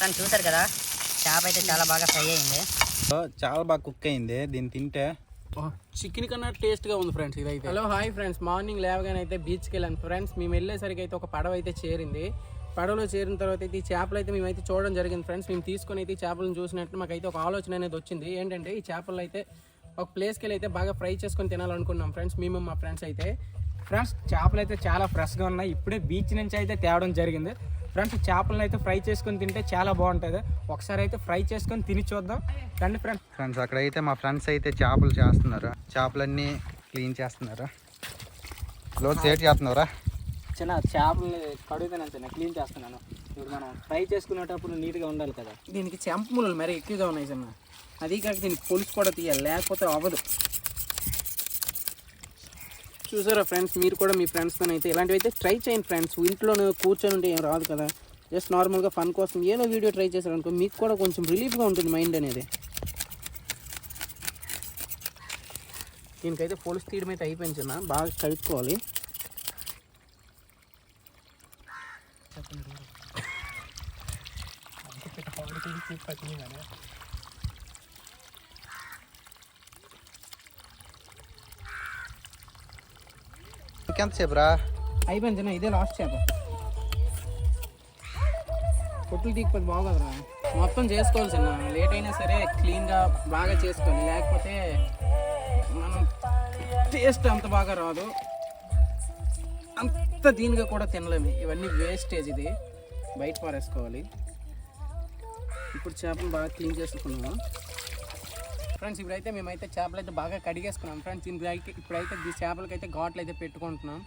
Friends చూసారు కదా, చేప అయితే చాలా బాగా ఫ్రై అయింది, చాలా బాగా కుక్ అయింది. దీన్ని తింటే చికెన్ కన్నా టేస్ట్గా ఉంది ఫ్రెండ్స్ ఇదైతే. హలో హాయ్ ఫ్రెండ్స్, మార్నింగ్ లేవగానే అయితే బీచ్కి వెళ్ళాను ఫ్రెండ్స్. మేము వెళ్ళేసరికి అయితే ఒక పడవ అయితే చేరింది. పడవలో చేరిన తర్వాత అయితే ఈ చేపలు అయితే మేమైతే చూడడం జరిగింది ఫ్రెండ్స్. మేము తీసుకొని అయితే ఈ చేపలను చూసినట్టు మాకైతే ఒక ఆలోచన అనేది వచ్చింది. ఏంటంటే ఈ చేపలు అయితే ఒక ప్లేస్కి వెళ్ళి అయితే బాగా ఫ్రై చేసుకొని తినాలనుకున్నాం ఫ్రెండ్స్, మేము మా ఫ్రెండ్స్ అయితే. ఫ్రెండ్స్ చేపలు అయితే చాలా ఫ్రెష్గా ఉన్నాయి. ఇప్పుడే బీచ్ నుంచి అయితే తేవడం జరిగింది ఫ్రెండ్స్. చేపలను అయితే ఫ్రై చేసుకొని తింటే చాలా బాగుంటుంది. ఒకసారి అయితే ఫ్రై చేసుకొని తిని చూద్దాం రండి ఫ్రెండ్స్. అక్కడైతే మా ఫ్రెండ్స్ అయితే చేపలు చేస్తున్నారు, చేపలన్నీ క్లీన్ చేస్తున్నారు. లోతు సేట్ చేస్తున్నారా? చిన్న చేపలు కడుగుతాను చిన్న క్లీన్ చేస్తున్నాను. ఇప్పుడు మనం ఫ్రై చేసుకునేటప్పుడు నీట్గా ఉండాలి కదా. దీనికి చెంపములు మరి ఎక్కువగా ఉన్నాయి చిన్న, అది కాక దీనికి పులుసు కూడా తీయాలి, లేకపోతే అవ్వదు. చూసారా ఫ్రెండ్స్, మీరు కూడా మీ ఫ్రెండ్స్తో అయితే ఇలాంటివి అయితే ట్రై చేయండి ఫ్రెండ్స్. ఇంట్లోనే కూర్చొని ఉంటే ఏం రాదు కదా, జస్ట్ నార్మల్గా ఫన్ కోసం ఏదో వీడియో ట్రై చేశారనుకో మీకు కూడా కొంచెం రిలీఫ్గా ఉంటుంది మైండ్ అనేది. దీనికైతే పులుసు తీయడం అయితే అయిపోయింది చిన్న, బాగా కలుపుకోవాలి. ఇంకెంతసేపు రా? అయిపోయింది చిన్న, ఇదే లాస్ట్ చేప. పొట్టులు తీయకపోతే బాగోదురా, మొత్తం చేసుకోవాలి చిన్న. లేట్ అయినా సరే క్లీన్గా బాగా చేసుకోవాలి, లేకపోతే మనం టేస్ట్ అంత బాగా రాదు, అంత దీనిగా కూడా తినలేము. ఇవన్నీ వేస్టేజ్, ఇది బయట పారేసుకోవాలి. ఇప్పుడు చేపలు బాగా క్లీన్ చేసుకున్నాము ఫ్రెండ్స్. ఇప్పుడైతే మేమైతే చేపలు అయితే బాగా కడిగేసుకున్నాం ఫ్రెండ్స్. ఇప్పుడైతే ఈ చేపలకి అయితే ఘాట్లు అయితే పెట్టుకుంటున్నాం.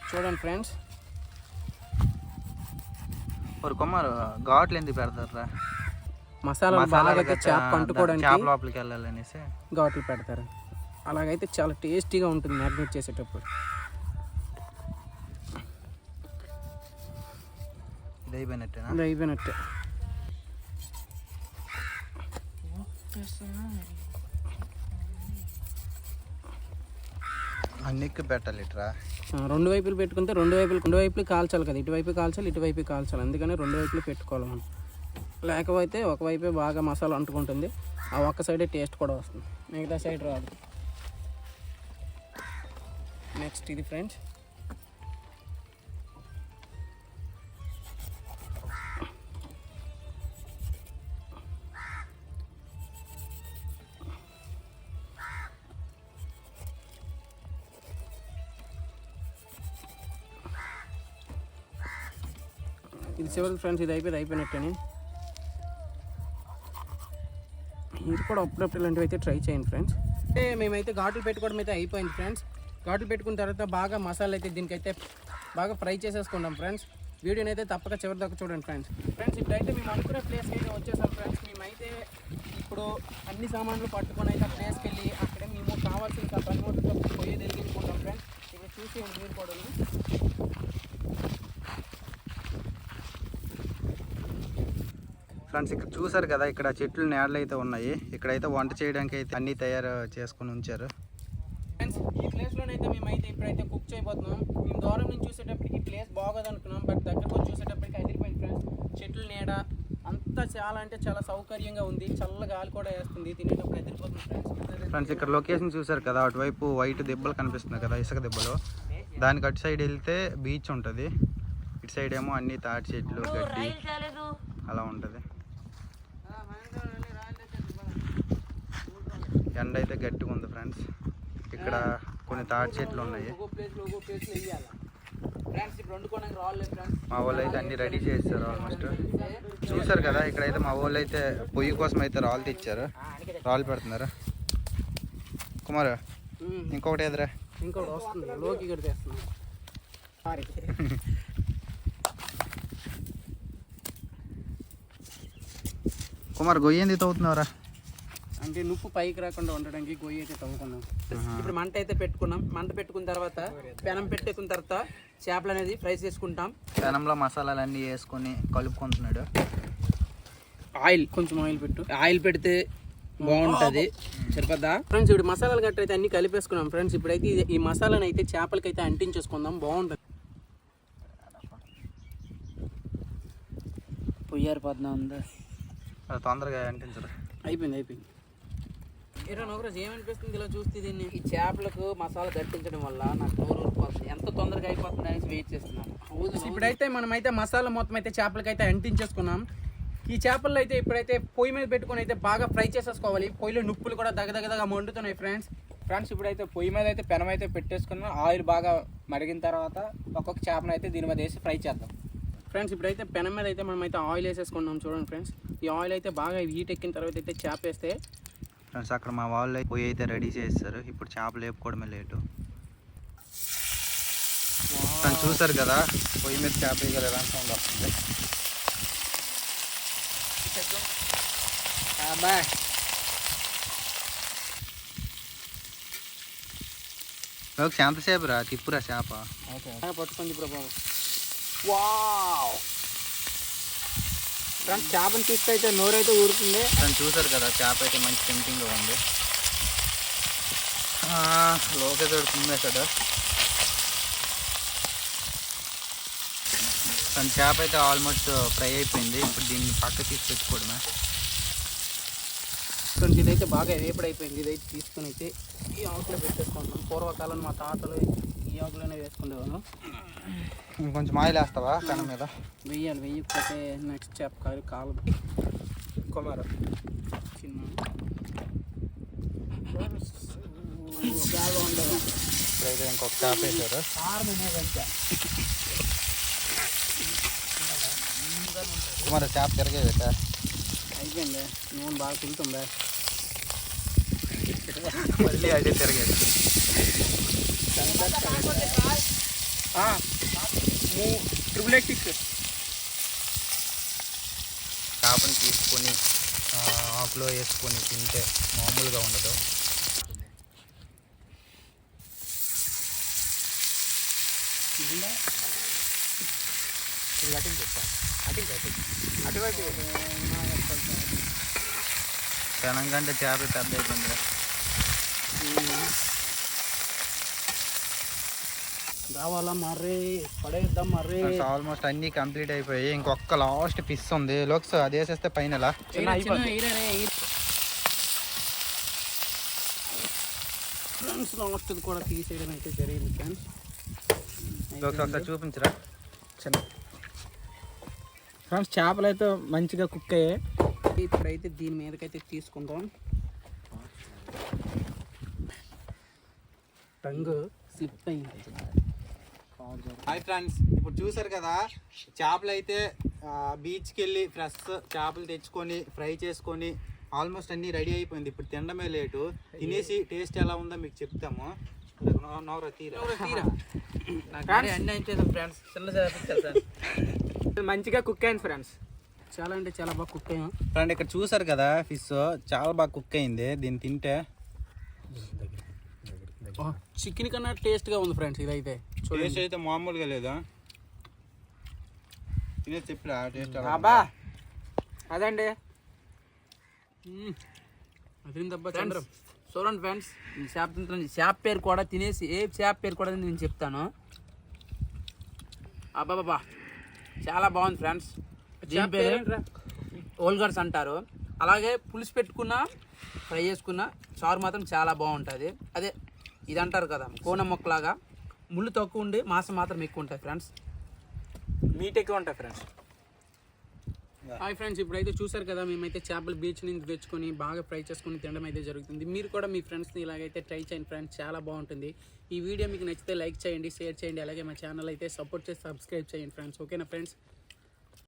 చూడండి ఫ్రెండ్స్. ఒక కుమారు ఘాట్లు ఎందుకు పెడతారా? మసాలా బాగా చేప అంటుకోవడానికి, చేప లోపలికి వెళ్ళాలనేసి ఘాట్లు పెడతారు. అలాగైతే చాలా టేస్టీగా ఉంటుంది మ్యారినేట్ చేసేటప్పుడు. ఇది అయిపోయినట్టేనా? ఇది అయిపోయినట్టే. అన్నిక్కి పెట్టాలి ఇట్రా. రెండు వైపులు పెట్టుకుంటే రెండు వైపులు కాల్చాలి కదా, ఇటువైపు కాల్చాలి ఇటువైపు కాల్చాలి, అందుకని రెండు వైపులు పెట్టుకోవాలి మనం. లేకపోతే ఒకవైపే బాగా మసాలా అంటుకుంటుంది, ఆ ఒక్క సైడే టేస్ట్ కూడా వస్తుంది, మిగతా సైడ్ రాదు. నెక్స్ట్ ఇది ఫ్రెండ్స్. ఇది చివరి ఫ్రెండ్స్, ఇది అయిపోయినట్టేనే. మీరు కూడా అప్పుడప్పుడు ఇలాంటివి అయితే ట్రై చేయండి ఫ్రెండ్స్. అంటే మేమైతే ఘాట్లు పెట్టుకోవడం అయితే అయిపోయింది ఫ్రెండ్స్. ఘాట్లు పెట్టుకున్న తర్వాత బాగా మసాలా అయితే దీనికైతే బాగా ఫ్రై చేసేసుకుంటాం ఫ్రెండ్స్. వీడియోని అయితే తప్పక చివరి దాకా చూడండి ఫ్రెండ్స్. ఇప్పుడైతే మేము అనుకునే ప్లేస్కి అయితే వచ్చేసాం ఫ్రెండ్స్. మేమైతే ఇప్పుడు అన్ని సామాన్లు పట్టుకొని అయితే ప్లేస్కి వెళ్ళి అక్కడే మేము కావాల్సిన పనిముట్లతో పొయ్యి వెలిగించుకుంటాం ఫ్రెండ్స్. ఇప్పుడు చూసి మీరు కూడా ఫ్రెండ్స్ ఇక్కడ చూసారు కదా, ఇక్కడ చెట్లు నేడలు అయితే ఉన్నాయి. ఇక్కడైతే వంట చేయడానికి అయితే అన్ని తయారు చేసుకుని ఉంచారు ఫ్రెండ్స్. ఈ ప్లేస్లోనైతే మేమైతే ఇప్పుడైతే కుక్ చేయబోతున్నాం. మేము దూరం నుంచి చూసేటప్పటికి ఈ ప్లేస్ బాగోదు అనుకున్నాం, బట్ దగ్గరకు వచ్చి చూసేటప్పటికి అదిరిపోయింది ఫ్రెండ్స్. చెట్లు నీడ అంతా చాలా అంటే చాలా సౌకర్యంగా ఉంది, చల్ల గాలి కూడా వేస్తుంది, తినేటప్పుడు ఎదిరిపోతుంది ఫ్రెండ్స్. ఇక్కడ లొకేషన్ చూసారు కదా, అటువైపు వైట్ దెబ్బలు కనిపిస్తున్నాయి కదా, ఇసుక దెబ్బలు. దానికి అటు సైడ్ వెళ్తే బీచ్ ఉంటుంది, ఇటు సైడ్ ఏమో అన్ని తాటి చెట్లు గడ్డి అలా ఉంటుంది. ఎండ అయితే గట్టిగా ఉంది ఫ్రెండ్స్. ఇక్కడ కొన్ని తాటి చెట్లు ఉన్నాయి. మా వాళ్ళు అయితే అన్ని రెడీ చేస్తారు ఆల్మోస్ట్. చూసారు కదా, ఇక్కడైతే మా వాళ్ళు అయితే పొయ్యి కోసం అయితే రాళ్ళు తెచ్చారు, రాళ్ళు పెడుతున్నారు. కుమార్ ఇంకొకటి ఎదురా, ఇంకోటి వస్తుంది, లోకి ఇక్కడ తెస్తుంది. కుమార్ గొయ్యి ఎందుకు తవ్వుతున్నావురా? అంటే నుప్పు పైకి రాకుండా ఉండడానికి గొయ్యి అయితే తవ్వుకున్నాం. ఇప్పుడు మంట అయితే పెట్టుకున్నాం. మంట పెట్టుకున్న తర్వాత పెనం పెట్టుకున్న తర్వాత చేపలు అనేది ఫ్రై చేసుకుంటాం. పెనంలో మసాలాలు అన్నీ వేసుకొని కలుపుకుంటున్నాడు. కొంచెం ఆయిల్ పెడితే బాగుంటుంది, సరిపోద్దా ఫ్రెండ్స్? ఇప్పుడు మసాలాలు గట్ట అయితే అన్ని కలిపేసుకున్నాం ఫ్రెండ్స్. ఇప్పుడైతే ఈ మసాలాను అయితే చేపలకైతే అంటించేసుకుందాం, బాగుంటుంది. పొయ్యారిపోతున్నా ఉందా? అది తొందరగా అంటించరు. అయిపోయింది. ఏరా నోకరాజ్ ఏమనిపిస్తుంది ఇలా చూస్తే దీన్ని? ఈ చేపలకు మసాలా దట్టించడం వల్ల నాకు నోరు ఊరిపోతుంది. ఎంత తొందరగా అయిపోతుంది అనేసి వెయిట్ చేస్తున్నాను. ఇప్పుడైతే మనమైతే మసాలా మొత్తం అయితే చేపలకైతే అంటించేసుకున్నాం. ఈ చేపల్లో అయితే ఇప్పుడైతే పొయ్యి మీద పెట్టుకొని అయితే బాగా ఫ్రై చేసేసుకోవాలి. పొయ్యిలో నుప్పులు కూడా దగ్గర మండుతున్నాయి ఫ్రెండ్స్. ఇప్పుడైతే పొయ్యి మీద అయితే పెనం అయితే పెట్టేసుకున్నాం. ఆయిల్ బాగా మరిగిన తర్వాత ఒక్కొక్క చేపను అయితే దీని మీద వేసి ఫ్రై చేద్దాం. ఫ్రెండ్స్ ఇప్పుడైతే పెనం మీద అయితే మనమైతే ఆయిల్ వేసేసుకున్నాం. చూడండి ఫ్రెండ్స్, ఈ ఆయిల్ అయితే బాగా హీట్ ఎక్కిన తర్వాత అయితే చేప వేస్తే ఫ్రెండ్స్ అక్కడ మా వాళ్ళు పొయ్యి అయితే రెడీ చేస్తారు. ఇప్పుడు చేపలు వేపుకోవడమే లేటు. ఫ్రెండ్స్ చూసారు కదా పొయ్యి మీద చేప వేయగల ఎలా సౌండ్ వస్తుంది. ఎంతసేపు రా తిప్పురా చేప పట్టుకుంది ఇప్పుడు బాబు. వావ్ ఫ్రెండ్స్, చేపను తీస్తే అయితే నోరైతే ఊరుతుంది. ఫ్రెండ్స్ చూసారు కదా చేప అయితే మంచి టెంప్టింగ్గా ఉంది. లోకే కుమ్మేశాడు. ఫ్రెండ్స్ చేప అయితే ఆల్మోస్ట్ ఫ్రై అయిపోయింది. ఇప్పుడు దీన్ని పక్క తీసి పెట్టుకోవడమే. ఫ్రెండ్స్ ఇదైతే బాగా వేపుడైపోయింది. ఇదైతే తీసుకుని అయితే ఈ ఆకులో పెట్టేసుకుంటున్నాం. పూర్వకాలం మా తాతలు ఈ ఆకులోనే వేసుకునేవాను. ఇంకొంచెం ఆయిల్ వేస్తావా పెనం మీద? వేయకపోతే నెక్స్ట్ చేప కాలు కుమారు చిన్న బాగా ఉండదు. ఇప్పుడైతే ఇంకొక చేప వేసారు. మరి చేప తిరగేది అయిపోయింది. నూనె బాగా తింటుందా? మళ్ళీ అదే తిరగేది. చేపను తీసుకొని ఆకులో వేసుకొని తింటే మామూలుగా ఉండదు. పెనం కంటే చేప పెద్ద అయిపోయింది. రావాలా మర్రే, పడేద్దాం మర్రే. ఆల్మోస్ట్ అన్ని కంప్లీట్ అయిపోయి ఇంకొక లాస్ట్ ఫిష్ ఉంది. లోక్స్ అది వేసేస్తే పైన ఫ్రెండ్స్ లాస్ట్ కూడా తీసేయడం అయితే జరిగింది. ఫ్రెండ్స్ లోక్స్ ఒకసారి చూపించరా. ఫ్రెండ్స్ చేపలు అయితే మంచిగా కుక్ అయ్యాయి. ఇప్పుడైతే దీని మీదకైతే తీసుకుందాం. టంగ్ స్లిప్ అయింది. హాయ్ ఫ్రెండ్స్, ఇప్పుడు చూసారు కదా చేపలు అయితే బీచ్కి వెళ్ళి ఫ్రెష్ చేపలు తెచ్చుకొని ఫ్రై చేసుకొని ఆల్మోస్ట్ అన్నీ రెడీ అయిపోయింది. ఇప్పుడు తినడమే లేటు. తినేసి టేస్ట్ ఎలా ఉందో మీకు చెప్తాము. మంచిగా కుక్ అయింది ఫ్రెండ్స్. చాలా అంటే చాలా బాగా కుక్ అయ్యాం. ఫ్రెండ్ ఇక్కడ చూసారు కదా ఫిష్ చాలా బాగా కుక్ అయింది. దీన్ని తింటే చికెన్ కన్నా టేస్ట్గా ఉంది ఫ్రెండ్స్. ఇదైతే టేస్ట్ అయితే మామూలుగా లేదా. తినేసి చెప్పిరా టేస్ట్ అదండి అదిందబ్బా Friends, చంద్రం. చూడండి ఫ్రెండ్స్, ఈ చేప తింటాను. చేప పేరు కూడా తినేసి ఏ చేప పేరు కూడా నేను చెప్తాను. అబ్బాబాబా చాలా బాగుంది ఫ్రెండ్స్. దీని పేరు ఓల్గర్స్ అంటారు. అలాగే పులుసు పెట్టుకున్న ఫ్రై చేసుకున్న చారు మాత్రం చాలా బాగుంటుంది. అదే ఇది అంటారు కదా కోన మొక్కలాగా, ముళ్ళు తక్కువ ఉండి మాంసం మాత్రం ఎక్కువ ఉంటుంది ఫ్రెండ్స్. మీట్ ఎక్కువ ఉంటాయి ఫ్రెండ్స్. హాయ్ ఫ్రెండ్స్, ఇప్పుడైతే చూసారు కదా మేమైతే చేపలు బీచ్ నుంచి తెచ్చుకొని బాగా ఫ్రై చేసుకొని తినడం అయితే జరుగుతుంది. మీరు కూడా మీ ఫ్రెండ్స్ని ఇలాగైతే ట్రై చేయండి ఫ్రెండ్స్, చాలా బాగుంటుంది. ఈ వీడియో మీకు నచ్చితే లైక్ చేయండి, షేర్ చేయండి, అలాగే మా ఛానల్ అయితే సపోర్ట్ చేసి సబ్స్క్రైబ్ చేయండి ఫ్రెండ్స్. ఓకేనా ఫ్రెండ్స్?